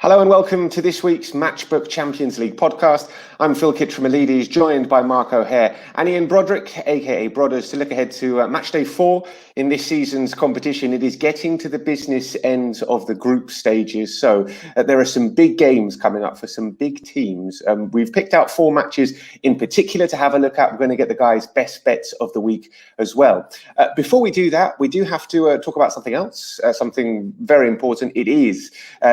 Hello and welcome to this week's Matchbook Champions League podcast. I'm Phil Kitromilides, joined by Mark O'Hare and Ian Broadrick, aka Brothers, to look ahead to Matchday 4 in this season's competition. It is getting to the business end of the group stages, so there are some big games coming up for some big teams. We've picked out 4 matches in particular to have a look at. We're going to get the guys' best bets of the week as well. Before we do that, we do have to talk about something else, something very important. It is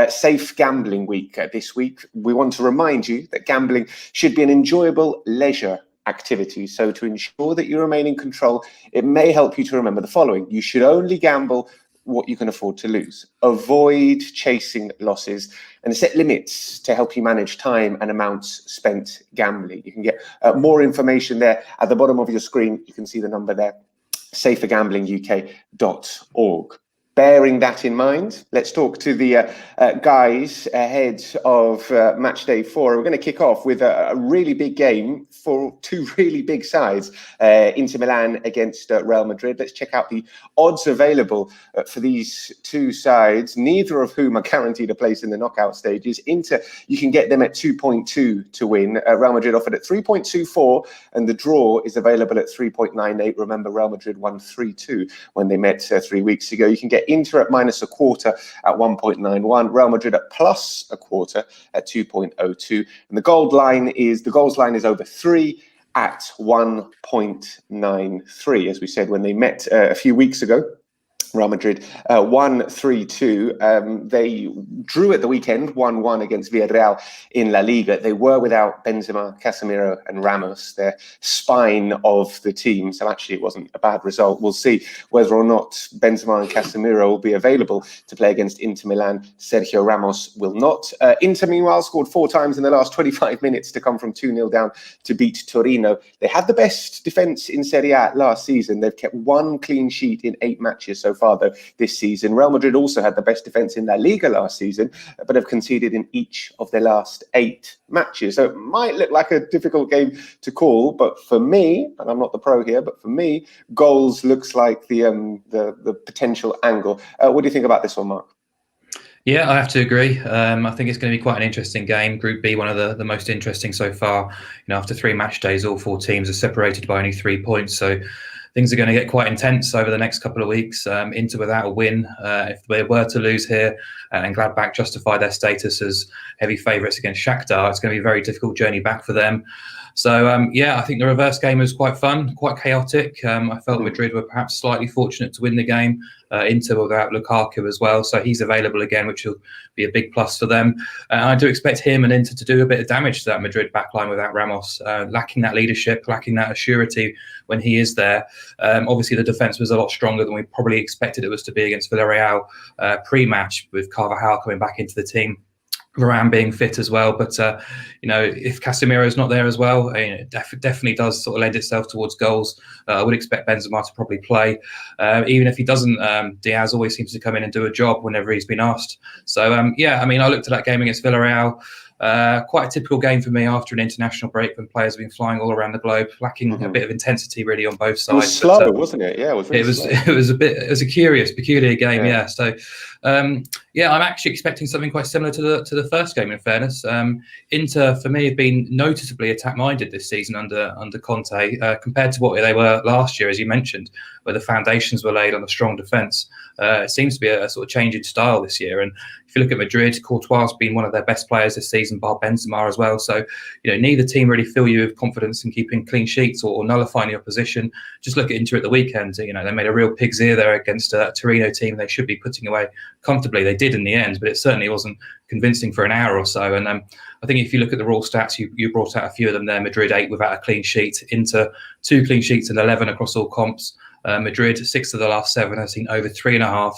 safe gambling week this week. We want to remind you that gambling should be an enjoyable leisure activity. So to ensure that you remain in control, it may help you to remember the following. You should only gamble what you can afford to lose. Avoid chasing losses and set limits to help you manage time and amounts spent gambling. You can get more information there at the bottom of your screen. You can see the number there, safergamblinguk.org. Bearing that in mind, let's talk to the guys ahead of match day 4. We're going to kick off with a really big game for 2 really big sides, Inter Milan against Real Madrid. Let's check out the odds available for these 2 sides, neither of whom are guaranteed a place in the knockout stages. Inter, you can get them at 2.2 to win. Real Madrid offered at 3.24, and the draw is available at 3.98. Remember, Real Madrid won 3-2 when they met 3 weeks ago. You can get Inter at -1/4 at 1.91, Real Madrid at +1/4 at 2.02, and the goals line is over 3 at 1.93. As we said when they met a few weeks ago, Real Madrid won 3-2. They drew at the weekend 1-1 against Villarreal in La Liga. They were without Benzema, Casemiro and Ramos, their spine of the team. So actually it wasn't a bad result. We'll see whether or not Benzema and Casemiro will be available to play against Inter Milan. Sergio Ramos will not. Inter, meanwhile, scored 4 times in the last 25 minutes to come from 2-0 down to beat Torino. They had the best defence in Serie A last season. They've kept 1 clean sheet in 8 matches so far, though, this season. Real Madrid also had the best defence in La Liga last season, but have conceded in each of their last 8 matches. So it might look like a difficult game to call, but for me, and I'm not the pro here, but for me, goals looks like the potential angle. What do you think about this one, Mark? Yeah, I have to agree. I think it's going to be quite an interesting game. Group B, one of the most interesting so far. After 3 match days, all 4 teams are separated by only 3 points. So things are going to get quite intense over the next couple of weeks. Inter without a win, if they were to lose here, and Gladbach justify their status as heavy favourites against Shakhtar, it's going to be a very difficult journey back for them. So, I think the reverse game was quite fun, quite chaotic. I felt Madrid were perhaps slightly fortunate to win the game. Inter without Lukaku as well, so he's available again, which will be a big plus for them. I do expect him and Inter to do a bit of damage to that Madrid backline without Ramos, lacking that leadership, lacking that assurity when he is there. Obviously, the defence was a lot stronger than we probably expected it was to be against Villarreal pre-match, with Carvajal coming back into the team, Varane being fit as well. But if Casemiro's not there as well, it definitely does sort of lend itself towards goals. I would expect Benzema to probably play. Even if he doesn't, Diaz always seems to come in and do a job whenever he's been asked. So I looked at that game against Villarreal. Quite a typical game for me after an international break, when players have been flying all around the globe, lacking a bit of intensity really on both sides. It was slow, wasn't it? Yeah, it was. It was a curious, peculiar game. Yeah. So I'm actually expecting something quite similar to the first game. In fairness, Inter for me have been noticeably attack-minded this season under Conte, compared to what they were last year, as you mentioned, where the foundations were laid on a strong defence. It seems to be a sort of change in style this year. And if you look at Madrid, Courtois has been one of their best players this season, bar Benzema as well. So, neither team really fill you with confidence in keeping clean sheets or nullifying the opposition. Just look at Inter at the weekend. They made a real pig's ear there against a Torino team they should be putting away comfortably. They did in the end, but it certainly wasn't convincing for an hour or so. And I think if you look at the raw stats, you brought out a few of them there. Madrid 8 without a clean sheet, Inter 2 clean sheets and 11 across all comps. Madrid 6 of the last 7 have seen over 3.5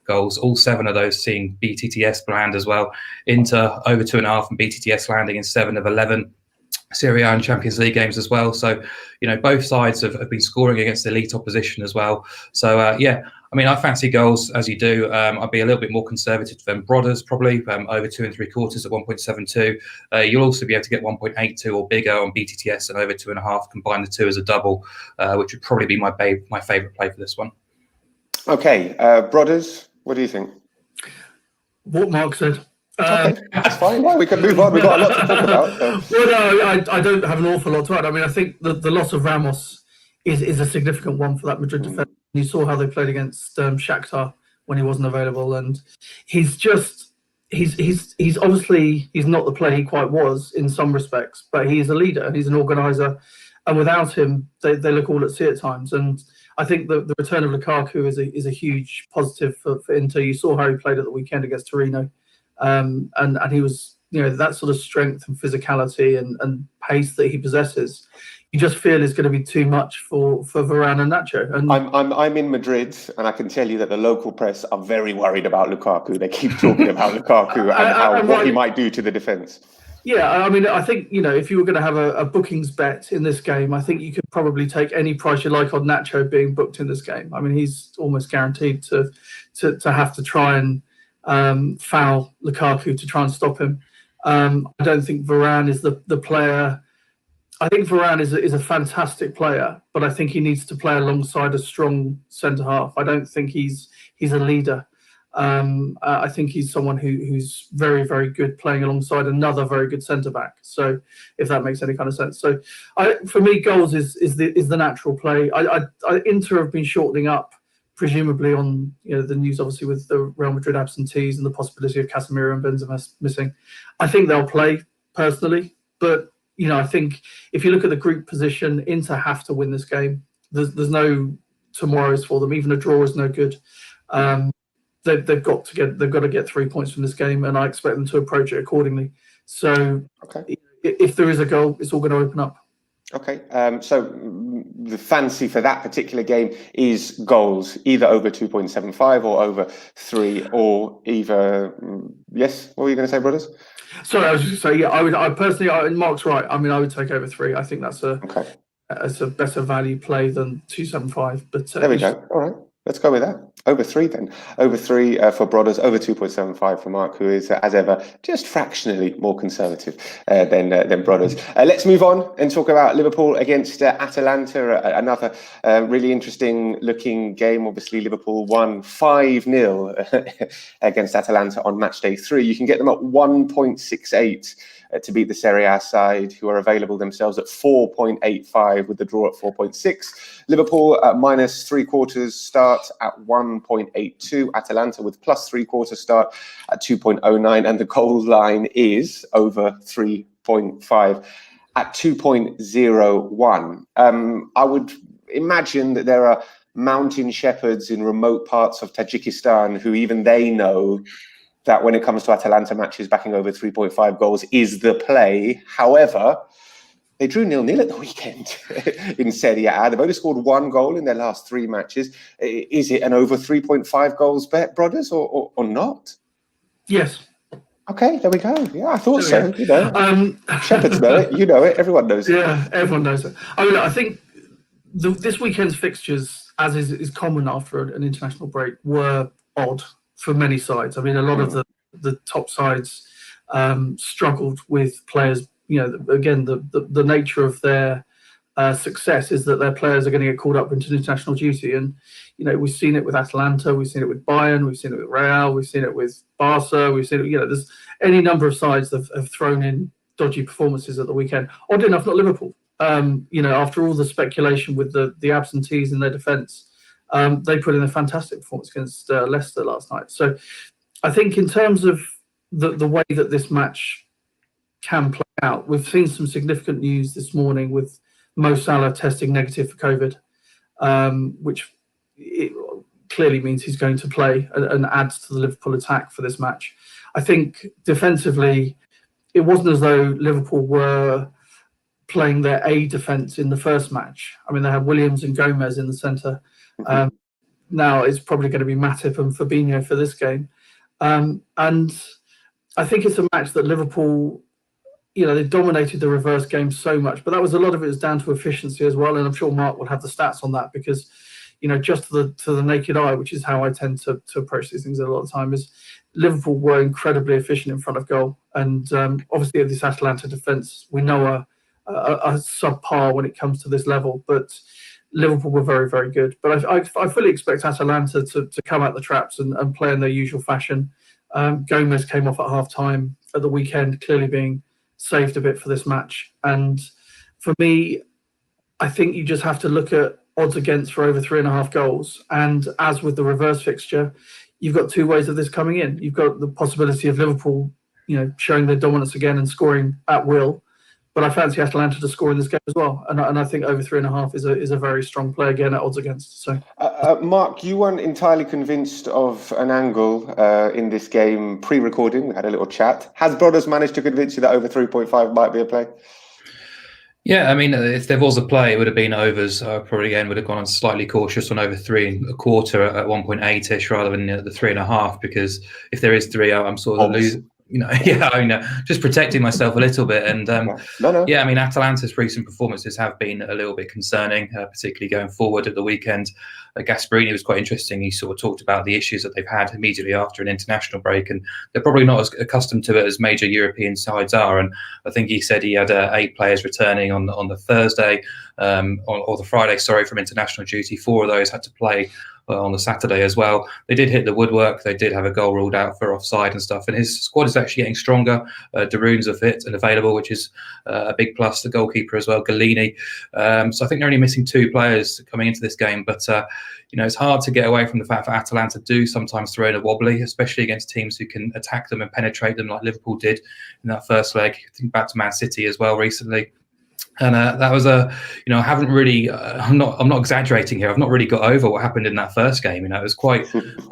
goals, all 7 of those seeing BTTS land as well. Inter over 2.5 and BTTS landing in 7 of 11 Serie A and Champions League games as well. So, both sides have been scoring against elite opposition as well. So, I fancy goals, as you do. I'd be a little bit more conservative than Brothers, probably over 2 3/4 at 1.72. You'll also be able to get 1.82 or bigger on BTTS and over 2.5. Combine the 2 as a double, which would probably be my favourite play for this one. Okay, Brothers, what do you think? What Mark said. Okay, that's fine. Well, we can move on. We've got a lot to talk about. So. Well, no, I don't have an awful lot to add. I mean, I think the loss of Ramos is a significant one for that Madrid defence. You saw how they played against Shakhtar when he wasn't available, and he's obviously not the player he quite was in some respects, but he is a leader and he's an organiser, and without him, they look all at sea at times. And I think the return of Lukaku is a huge positive for Inter. You saw how he played at the weekend against Torino, and he was, that sort of strength and physicality and pace that he possesses. You just feel is going to be too much for Varane and Nacho. And I'm in Madrid, and I can tell you that the local press are very worried about Lukaku. They keep talking about Lukaku and what he might do to the defence. Yeah, I mean, I think, if you were going to have a bookings bet in this game, I think you could probably take any price you like on Nacho being booked in this game. I mean, he's almost guaranteed to have to try and foul Lukaku to try and stop him. I don't think Varane is the player. I think Varane is a fantastic player, but I think he needs to play alongside a strong centre half. I don't think he's a leader. I think he's someone who's very, very good playing alongside another very good centre back. So, if that makes any kind of sense. So, for me, goals is the natural play. Inter have been shortening up, presumably on the news, obviously with the Real Madrid absentees and the possibility of Casemiro and Benzema missing. I think they'll play personally, but I think if you look at the group position, Inter have to win this game. There's no tomorrows for them. Even a draw is no good. They've got to get 3 points from this game, and I expect them to approach it accordingly. So, if there is a goal, it's all going to open up. Okay, so the fancy for that particular game is goals, either over 2.75 or over 3, or either. Yes, what were you going to say, brothers? Sorry, I was just going to say, I personally, Mark's right. I mean, I would take over 3. I think that's a better value play than 2.75. But there we go. All right. Let's go with that. Over 3 then. Over 3 for Brothers, over 2.75 for Mark, who is, as ever, just fractionally more conservative than Brothers. Let's move on and talk about Liverpool against Atalanta, another really interesting looking game. Obviously, Liverpool won 5-0 against Atalanta on Matchday 3. You can get them at 1.68 to beat the Serie A side, who are available themselves at 4.85 with the draw at 4.6. Liverpool minus 3/4 start at 1.82. Atalanta with plus 3/4 start at 2.09. And the goal line is over 3.5 at 2.01. I would imagine that there are mountain shepherds in remote parts of Tajikistan who even they know that when it comes to Atalanta matches, backing over 3.5 goals is the play. However, they drew 0-0 at the weekend in Serie A. They've only scored 1 goal in their last 3 matches. Is it an over 3.5 goals bet, Brothers, or not? Yes. Okay, there we go. Yeah, I thought so. Shepherds know it. You know it. Everyone knows it. Yeah, everyone knows it. I mean, I think this weekend's fixtures, as is common after an international break, were odd for many sides. I mean, a lot of the top sides struggled with players. Again, the nature of their success is that their players are going to get called up into international duty. And, we've seen it with Atalanta, we've seen it with Bayern, we've seen it with Real, we've seen it with Barca, we've seen it, there's any number of sides that have thrown in dodgy performances at the weekend. Oddly enough, not Liverpool. After all the speculation with the absentees in their defence, they put in a fantastic performance against Leicester last night. So I think in terms of the way that this match can play out, we've seen some significant news this morning with Mo Salah testing negative for COVID, which clearly means he's going to play and adds to the Liverpool attack for this match. I think defensively, it wasn't as though Liverpool were playing their A defence in the first match. I mean, they had Williams and Gomez in the centre. Now it's probably going to be Matip and Fabinho for this game. And I think it's a match that Liverpool, they dominated the reverse game so much, but that was a lot of it was down to efficiency as well. And I'm sure Mark will have the stats on that because, just to the naked eye, which is how I tend to approach these things a lot of the time, is Liverpool were incredibly efficient in front of goal. And obviously this Atalanta defence, we know are subpar when it comes to this level, but Liverpool were very, very good. But I fully expect Atalanta to come out the traps and play in their usual fashion. Gomez came off at half-time at the weekend, clearly being saved a bit for this match. And for me, I think you just have to look at odds against for over 3.5 goals. And as with the reverse fixture, you've got two ways of this coming in. You've got the possibility of Liverpool, showing their dominance again and scoring at will. But I fancy Atalanta to score in this game as well, and I think over 3.5 is a very strong play again at odds against. So, Mark, you weren't entirely convinced of an angle in this game pre-recording. We had a little chat. Has Brothers managed to convince you that over 3.5 might be a play? Yeah, I mean, if there was a play, it would have been overs. Probably again would have gone on slightly cautious on over 3.25 at 1.8ish rather than the 3.5, because if there is 3, I'm sort of losing. Just protecting myself a little bit. And yeah, I mean, Atalanta's recent performances have been a little bit concerning, particularly going forward at the weekend. Gasperini was quite interesting. He sort of talked about the issues that they've had immediately after an international break, and they're probably not as accustomed to it as major European sides are. And I think he said he had 8 players returning on the Thursday, or the Friday, from international duty. 4 of those had to play on the Saturday as well. They did hit the woodwork. They did have a goal ruled out for offside and stuff. And his squad is actually getting stronger. Daroon's are fit and available, which is a big plus. The goalkeeper as well, Galini. So I think they're only missing 2 players coming into this game. But it's hard to get away from the fact that Atalanta do sometimes throw in a wobbly, especially against teams who can attack them and penetrate them, like Liverpool did in that first leg. I think back to Man City as well recently. And that was I haven't really, I'm not exaggerating here. I've not really got over what happened in that first game. It was quite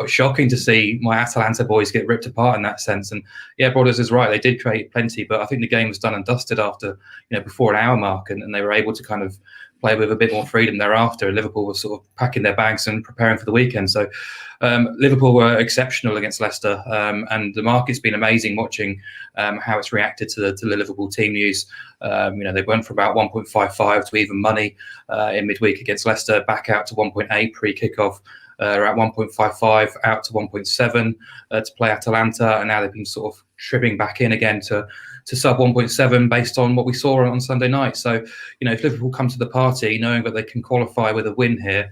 shocking to see my Atalanta boys get ripped apart in that sense. And yeah, Brothers is right. They did create plenty, but I think the game was done and dusted after, before an hour mark, and they were able to kind of play with a bit more freedom thereafter. And Liverpool was sort of packing their bags and preparing for the weekend. So Liverpool were exceptional against Leicester, and the market's been amazing watching how it's reacted to the Liverpool team news. They went from about 1.55 to even money in midweek against Leicester, back out to 1.8 pre-kickoff. Are at 1.55, out to 1.7 to play Atalanta, and now they've been sort of tripping back in again to sub 1.7 based on what we saw on Sunday night. So, if Liverpool come to the party knowing that they can qualify with a win here,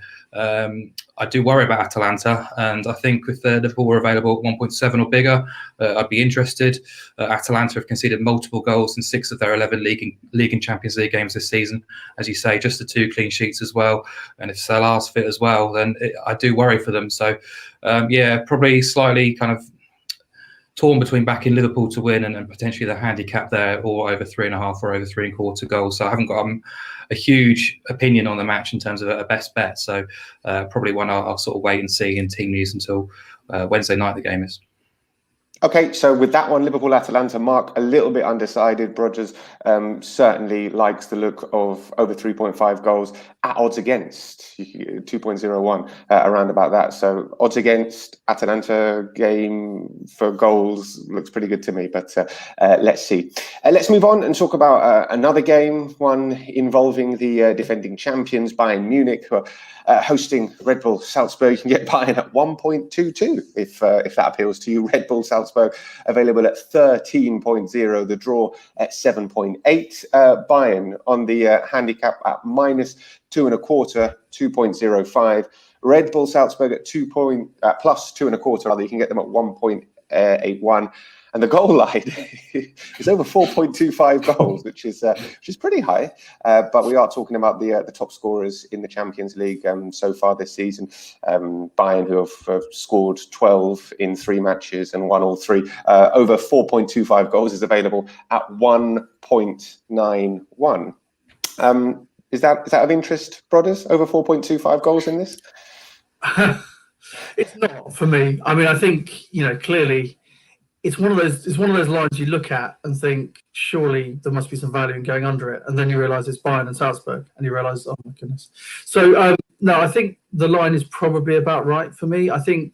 I do worry about Atalanta, and I think if Liverpool were available at 1.7 or bigger, I'd be interested. Atalanta have conceded multiple goals in 6 of their 11 league and Champions League games this season. As you say, just the 2 clean sheets as well. And if Salah's fit as well, then I do worry for them. So, probably slightly kind of torn between backing Liverpool to win and potentially the handicap there, or over 3.5 or over 3.25 goals. So I haven't got a huge opinion on the match in terms of a best bet. So probably one I'll sort of wait and see in team news until Wednesday night the game is. Okay, so with that one, Liverpool-Atalanta, Mark, a little bit undecided. Brodgers certainly likes the look of over 3.5 goals at odds against 2.01, around about that. So odds against Atalanta game for goals looks pretty good to me, but let's see. Let's move on and talk about another game, one involving the defending champions, Bayern Munich, who are hosting Red Bull Salzburg. You can get Bayern at 1.22 if that appeals to you. Red Bull Salzburg available at 13.0, the draw at 7.8. Bayern on the handicap at -2.25, 2.05. Red Bull Salzburg at plus 2.25. Rather, you can get them at 1.81. And the goal line is over 4.25 goals, which is pretty high. But we are talking about the top scorers in the Champions League so far this season. Bayern, who have scored 12 in 3 matches and won all 3. Over 4.25 goals is available at 1.91. Is that of interest, Brothers? Over 4.25 goals in this? It's not for me. I mean, I think clearly. It's one of those lines you look at and think, surely there must be some value in going under it, and then you realise it's Bayern and Salzburg, and you realise, oh my goodness. So no, I think the line is probably about right for me. I think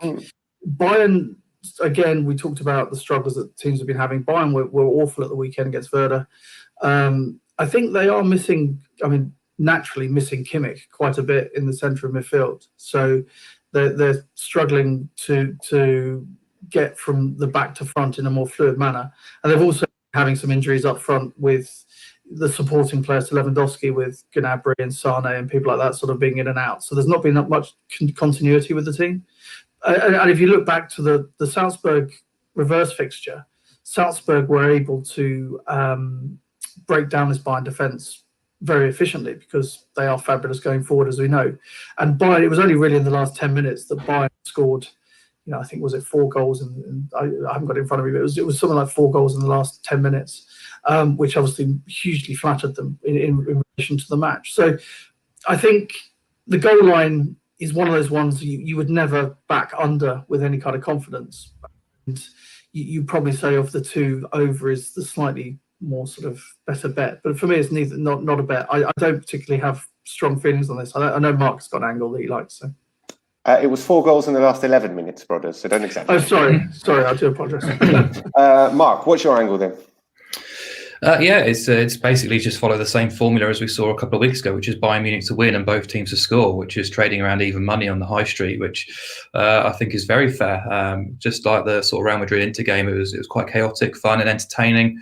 Bayern, again, we talked about the struggles that teams have been having. Bayern were awful at the weekend against Werder. I think they are missing. I mean, naturally missing Kimmich quite a bit in the centre of midfield. So they're struggling to get from the back to front in a more fluid manner, and they've also having some injuries up front with the supporting players to Lewandowski, with Gnabry and Sane and people like that sort of being in and out. So there's not been that much continuity with the team. And if you look back to the Salzburg reverse fixture, Salzburg were able to break down this Bayern defence very efficiently because they are fabulous going forward, as we know. And Bayern, it was only really in the last 10 minutes that Bayern scored, I think, was it 4 goals? And I haven't got it in front of me, but it was something like 4 goals in the last 10 minutes, which obviously hugely flattered them in relation to the match. So I think the goal line is one of those ones you would never back under with any kind of confidence. And you probably say of the two, over is the slightly more sort of better bet. But for me, it's not a bet. I don't particularly have strong feelings on this. I know Mark's got an angle that he likes. So. It was 4 goals in the last 11 minutes, brothers, so don't exaggerate. Oh, sorry, I do apologise. Mark, what's your angle then? It's basically just follow the same formula as we saw a couple of weeks ago, which is Bayern Munich to win and both teams to score, which is trading around even money on the high street, which I think is very fair. Just like the sort of Real Madrid Inter game, it was quite chaotic, fun and entertaining.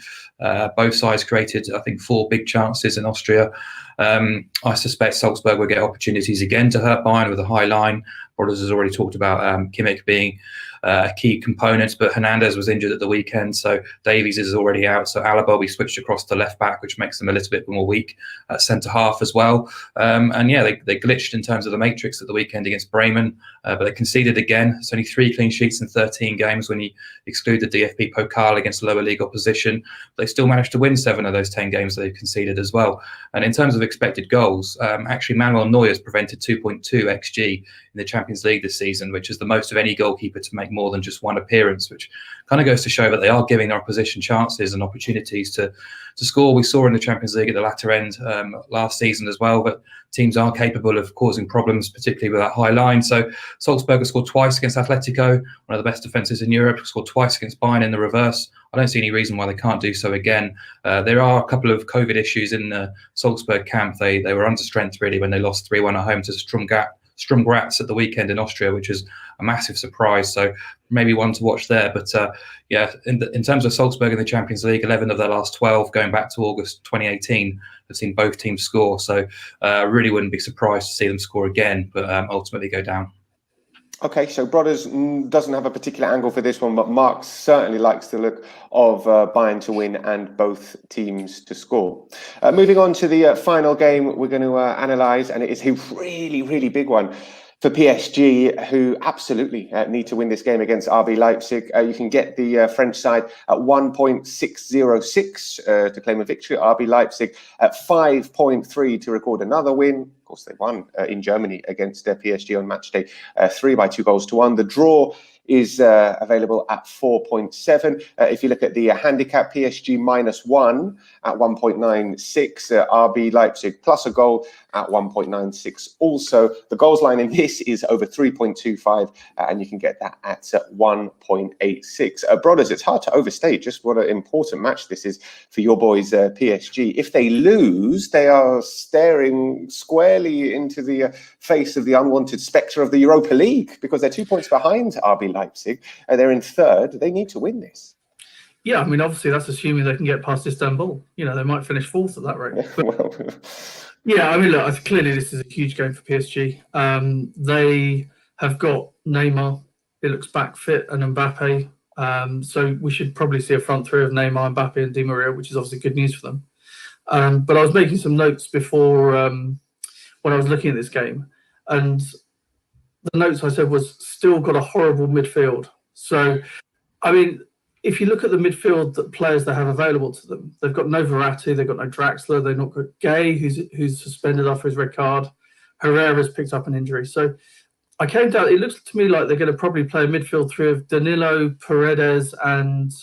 Both sides created, I think, 4 big chances in Austria. I suspect Salzburg will get opportunities again to hurt Bayern with a high line. Brothers has already talked about Kimmich being a key component, but Hernandez was injured at the weekend, so Davies is already out. So Alaba will be switched across to left back, which makes them a little bit more weak at centre half as well. They glitched in terms of the matrix at the weekend against Bremen, but they conceded again. It's only 3 clean sheets in 13 games when you exclude the DFB Pokal against lower league opposition. They still managed to win 7 of those 10 games they've conceded as well. And in terms of expected goals, actually Manuel Neuer's prevented 2.2 XG in the Champions League this season, which is the most of any goalkeeper to make more than just 1 appearance, which kind of goes to show that they are giving their opposition chances and opportunities to score. We saw in the Champions League at the latter end last season as well, but teams are capable of causing problems, particularly with that high line. So Salzburg has scored twice against Atletico, one of the best defences in Europe, scored twice against Bayern in the reverse. I don't see any reason why they can't do so again. There are a couple of COVID issues in the Salzburg camp. They were under strength really when they lost 3-1 at home to Sturm Graz at the weekend in Austria, which was a massive surprise. So maybe one to watch there. But in terms of Salzburg in the Champions League, 11 of their last 12 going back to August 2018 have seen both teams score. So I really wouldn't be surprised to see them score again, but ultimately go down. Okay, so Brothers doesn't have a particular angle for this one, but Mark certainly likes the look of Bayern to win and both teams to score. Moving on to the final game we're going to analyse, and it is a really, really big one for PSG, who absolutely need to win this game against RB Leipzig. You can get the French side at 1.606 to claim a victory. RB Leipzig at 5.3 to record another win. Of course, they won in Germany against PSG on Matchday, 3-2-1. The draw is available at 4.7. If you look at the handicap, PSG -1 at 1.96, RB Leipzig plus a goal at 1.96. Also, the goals line in this is over 3.25, and you can get that at 1.86. Brothers, it's hard to overstate just what an important match this is for your boys, PSG. If they lose, they are staring squarely into the face of the unwanted spectre of the Europa League, because they're 2 points behind RB Leipzig. They're in third. They need to win this. Yeah, I mean, obviously that's assuming they can get past Istanbul. They might finish 4th at that rate. But, yeah, I mean, look, clearly this is a huge game for PSG. They have got Neymar, it looks back fit, and Mbappe. So we should probably see a front 3 of Neymar, Mbappe and Di Maria, which is obviously good news for them. But I was making some notes before when I was looking at this game, and the notes I said was still got a horrible midfield. So, I mean, if you look at the midfield, that players they have available to them, they've got no Verratti, they've got no Draxler, they've not got Gay, who's suspended after his red card. Herrera's picked up an injury. So I came down, it looks to me like they're going to probably play a midfield 3 of Danilo, Paredes, and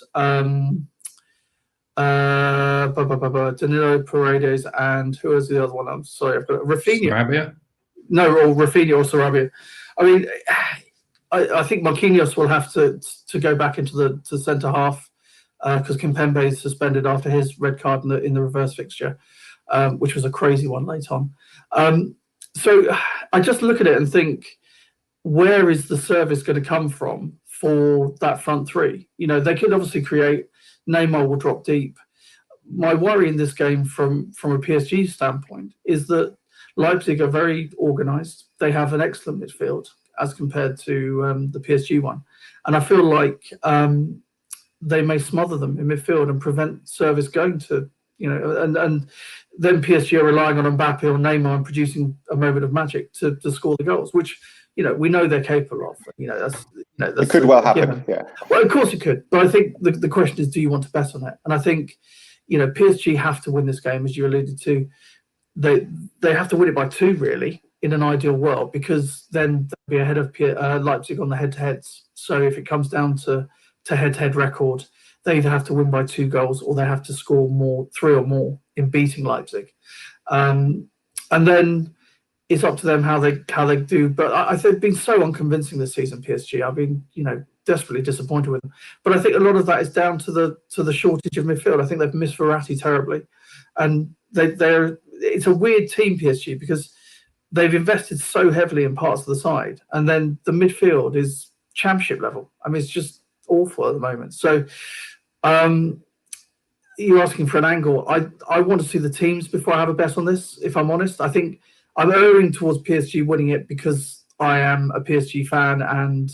Danilo, Paredes, and who is the other one? I'm sorry, I've got Rafinha. Sarabia? No, or Rafinha or Sarabia. I mean, I think Marquinhos will have to go back into the centre half because Kimpembe is suspended after his red card in the reverse fixture, which was a crazy one late on. So I just look at it and think, where is the service going to come from for that front 3? They could obviously create. Neymar will drop deep. My worry in this game from a PSG standpoint is that Leipzig are very organised. They have an excellent midfield as compared to the PSG one. And I feel like they may smother them in midfield and prevent service going to, and then PSG are relying on Mbappe or Neymar and producing a moment of magic to score the goals, which, we know they're capable of. That's it could well happen. Yeah. Well, of course it could. But I think the question is, do you want to bet on it? And I think, PSG have to win this game, as you alluded to. They have to win it by 2, really, in an ideal world, because then they'll be ahead of Leipzig on the head-to-heads. So if it comes down to head-to-head record, they either have to win by 2 goals or they have to score 3 or more in beating Leipzig. And then it's up to them how they do. But I think they've been so unconvincing this season, PSG. I've been, desperately disappointed with them. But I think a lot of that is down to the shortage of midfield. I think they've missed Verratti terribly. And it's a weird team, PSG, because they've invested so heavily in parts of the side, and then the midfield is championship level. I mean, it's just awful at the moment. So you're asking for an angle. I want to see the teams before I have a bet on this, if I'm honest. I think I'm erring towards PSG winning it because I am a PSG fan and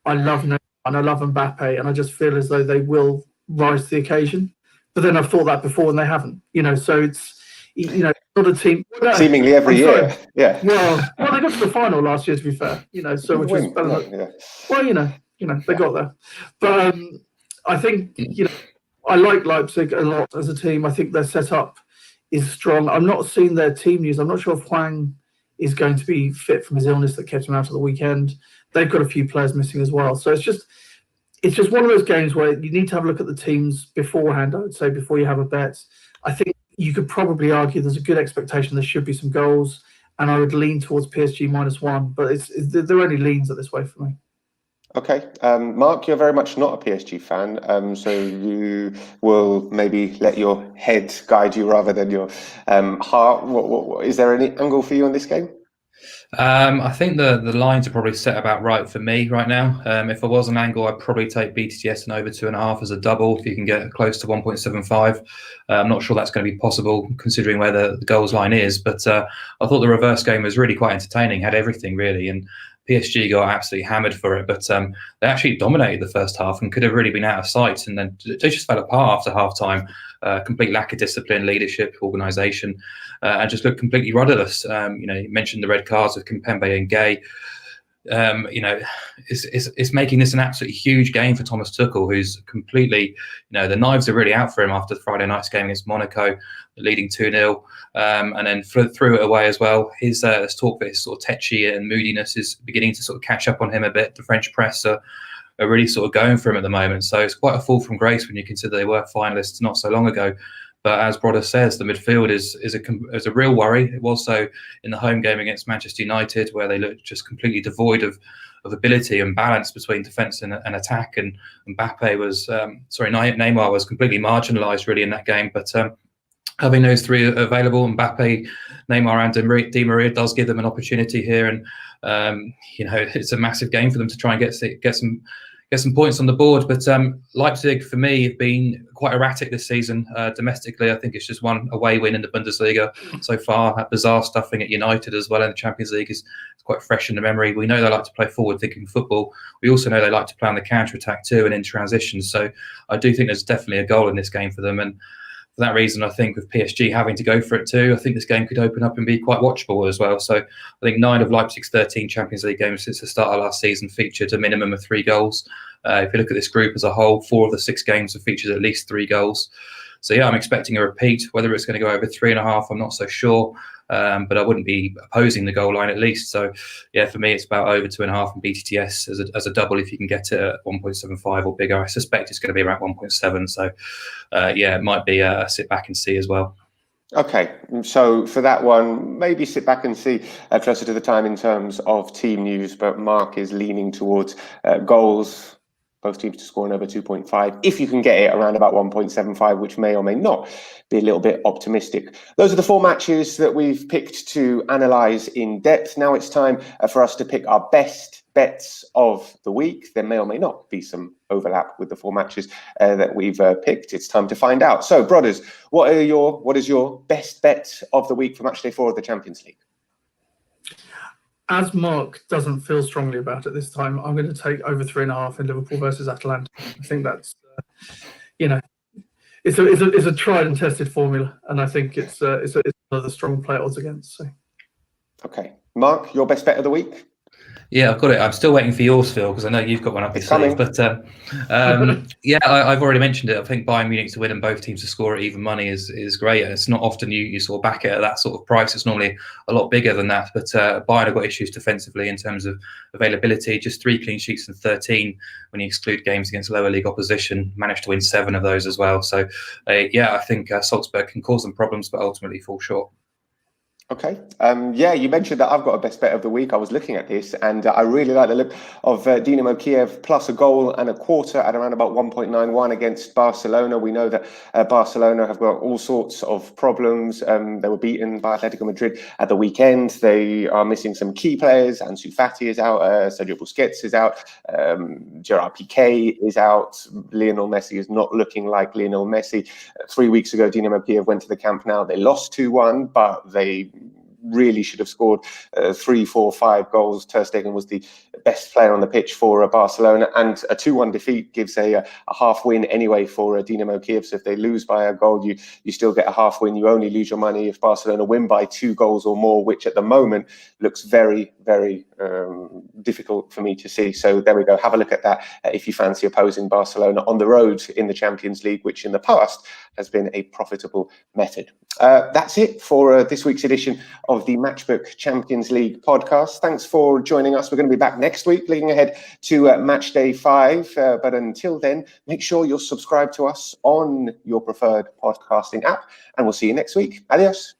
I love Neymar and I love Mbappe, and I just feel as though they will rise to the occasion. But then I've thought that before and they haven't. So it's, not a team. Seemingly every year. Yeah. Well, they got to the final last year, to be fair. So which was better than, yeah. Well, they got there. But I think, I like Leipzig a lot as a team. I think their setup is strong. I'm not seeing their team news. I'm not sure if Hwang is going to be fit from his illness that kept him out of the weekend. They've got a few players missing as well. So it's just one of those games where you need to have a look at the teams beforehand, I would say, before you have a bet. I think you could probably argue there's a good expectation there should be some goals, and I would lean towards PSG -1, but there are only leans at this way for me. Okay. Mark, you're very much not a PSG fan, so you will maybe let your head guide you rather than your heart. What, is there any angle for you on this game? I think the lines are probably set about right for me right now. If I was an angle, I'd probably take BTTS and over 2.5 as a double if you can get close to 1.75. I'm not sure that's going to be possible considering where the goals line is, but I thought the reverse game was really quite entertaining, had everything really, and PSG got absolutely hammered for it, but they actually dominated the first half and could have really been out of sight, and then they just fell apart after half-time. Complete lack of discipline, leadership, organisation, and just looked completely rudderless. You mentioned the red cards of Kimpembe and Gay. It's making this an absolutely huge game for Thomas Tuchel, who's completely, the knives are really out for him after the Friday night's game against Monaco, leading 2-0, and then threw it away as well. His talk for his sort of tetchy and moodiness is beginning to sort of catch up on him a bit. The French press are really sort of going for him at the moment. So it's quite a fall from grace when you consider they were finalists not so long ago. But as Broadrick says, the midfield is a real worry. It was so in the home game against Manchester United, where they looked just completely devoid of ability and balance between defence and attack. And Neymar was completely marginalised really in that game. But having those three available, Mbappe, Neymar and Di Maria, does give them an opportunity here. And it's a massive game for them to try and get some points on the board. But Leipzig, for me, have been quite erratic this season. Domestically, I think it's just one away win in the Bundesliga so far. That bizarre stuffing at United as well in the Champions League is quite fresh in the memory. We know they like to play forward-thinking football. We also know they like to play on the counter-attack too and in transition. So I do think there's definitely a goal in this game for them. And for that reason, I think with PSG having to go for it too, I think this game could open up and be quite watchable as well. So I think 9 of Leipzig's 13 Champions League games since the start of last season featured a minimum of 3 goals. If you look at this group as a whole, 4 of the 6 games have featured at least 3 goals. So yeah, I'm expecting a repeat. Whether it's going to go over 3.5, I'm not so sure. But I wouldn't be opposing the goal line at least. So yeah, for me, it's about over 2.5 and BTTS as a double if you can get it at 1.75 or bigger. I suspect it's going to be around 1.7. So yeah, it might be a sit back and see as well. Okay, so for that one, maybe sit back and see closer to the time in terms of team news. But Mark is leaning towards goals. Both teams to score an over 2.5. If you can get it around about 1.75, which may or may not be a little bit optimistic. Those are the 4 matches that we've picked to analyse in depth. Now it's time for us to pick our best bets of the week. There may or may not be some overlap with the 4 matches that we've picked. It's time to find out. So, brothers, what is your best bet of the week for Matchday 4 of the Champions League? As Mark doesn't feel strongly about it this time, I'm going to take over 3.5 in Liverpool versus Atalanta. I think that's it's a tried and tested formula, and I think it's another strong play odds against. So. Okay, Mark, your best bet of the week? Yeah, I've got it. I'm still waiting for yours, Phil, because I know you've got one up your sleeve. But yeah, I've already mentioned it. I think Bayern Munich to win and both teams to score at even money is great. It's not often you sort of back it at that sort of price. It's normally a lot bigger than that. But Bayern have got issues defensively in terms of availability. Just 3 clean sheets and 13 when you exclude games against lower league opposition. Managed to win 7 of those as well. So yeah, I think Salzburg can cause them problems, but ultimately fall short. Okay. Yeah, you mentioned that I've got a best bet of the week. I was looking at this and I really like the look of Dinamo Kiev plus a goal and a quarter at around about 1.91 against Barcelona. We know that Barcelona have got all sorts of problems. They were beaten by Atletico Madrid at the weekend. They are missing some key players. Ansu Fati is out. Sergio Busquets is out. Gerard Piqué is out. Lionel Messi is not looking like Lionel Messi. 3 weeks ago, Dinamo Kiev went to the Camp Nou. They lost 2-1, but they really should have scored 3, 4, 5 goals. Ter Stegen was the best player on the pitch for Barcelona, and a 2-1 defeat gives a half win anyway for Dinamo Kiev. So if they lose by a goal, you still get a half win. You only lose your money if Barcelona win by 2 goals or more, which at the moment looks very, very difficult for me to see. So there we go. Have a look at that if you fancy opposing Barcelona on the road in the Champions League, which in the past has been a profitable method. That's it for this week's edition of the Matchbook Champions League podcast. Thanks for joining us. We're going to be back next week, looking ahead to Matchday 5. But until then, make sure you're subscribed to us on your preferred podcasting app, and we'll see you next week. Adios.